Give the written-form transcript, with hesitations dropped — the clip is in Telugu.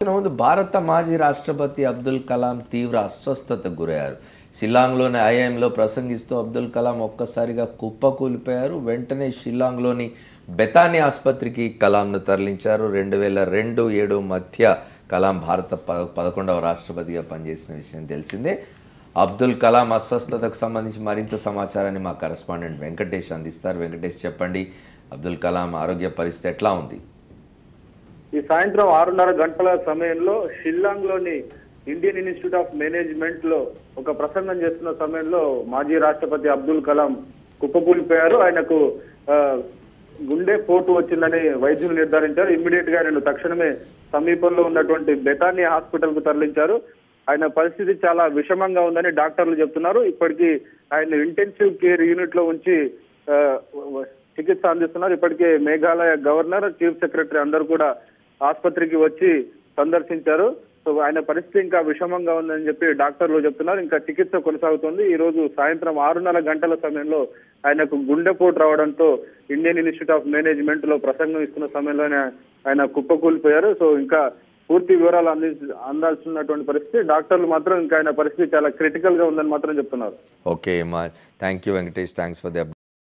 ముందు భారత మాజీ రాష్ట్రపతి అబ్దుల్ కలాం తీవ్ర అస్వస్థతకు గురయ్యారు. షిల్లాంగ్లోని ఐఐఎంలో ప్రసంగిస్తూ అబ్దుల్ కలాం ఒక్కసారిగా కుప్పకూలిపోయారు. వెంటనే షిల్లాంగ్లోని బెతానీ ఆసుపత్రికి కలాంను తరలించారు. 2002-7 మధ్య కలాం భారత 11వ రాష్ట్రపతిగా పనిచేసిన విషయం తెలిసిందే. అబ్దుల్ కలాం అస్వస్థతకు సంబంధించి మరింత సమాచారాన్ని మా కరెస్పాండెంట్ వెంకటేష్ అందిస్తారు. వెంకటేష్, చెప్పండి, అబ్దుల్ కలాం ఆరోగ్య పరిస్థితి ఎట్లా ఉంది? ఈ సాయంత్రం 6:30 గంటల సమయంలో షిల్లాంగ్ లోని ఇండియన్ ఇన్స్టిట్యూట్ ఆఫ్ మేనేజ్మెంట్ లో ఒక ప్రసంగం చేస్తున్న సమయంలో మాజీ రాష్ట్రపతి అబ్దుల్ కలాం కుప్పకూలిపోయారు. ఆయనకు గుండె పోటు వచ్చిందని వైద్యులు నిర్ధారించారు. ఇమ్మీడియట్ గా ఆయన తక్షణమే సమీపంలో ఉన్నటువంటి బెతానీ హాస్పిటల్ కు తరలించారు. ఆయన పరిస్థితి చాలా విషమంగా ఉందని డాక్టర్లు చెప్తున్నారు. ఇప్పటికీ ఆయన ఇంటెన్సివ్ కేర్ యూనిట్ లో ఉంచి చికిత్స అందిస్తున్నారు. ఇప్పటికే మేఘాలయ గవర్నర్, చీఫ్ సెక్రటరీ అందరూ కూడా ఆసుపత్రికి వచ్చి సందర్శించారు. సో ఆయన పరిస్థితి ఇంకా విషమంగా ఉందని చెప్పి డాక్టర్లు చెప్తున్నారు. ఇంకా చికిత్స కొనసాగుతుంది. ఈ రోజు సాయంత్రం 6:30 గంటల సమయంలో ఆయనకు గుండెపోటు రావడంతో ఇండియన్ ఇన్స్టిట్యూట్ ఆఫ్ మేనేజ్మెంట్ లో ప్రసంగం ఇస్తున్న సమయంలోనే ఆయన కుప్పకూలిపోయారు. సో ఇంకా పూర్తి వివరాలు అందాల్సినటువంటి పరిస్థితి. డాక్టర్లు మాత్రం ఇంకా ఆయన పరిస్థితి చాలా క్రిటికల్ గా ఉందని మాత్రం చెప్తున్నారు. Okay, thank you Venkatesh, thanks for the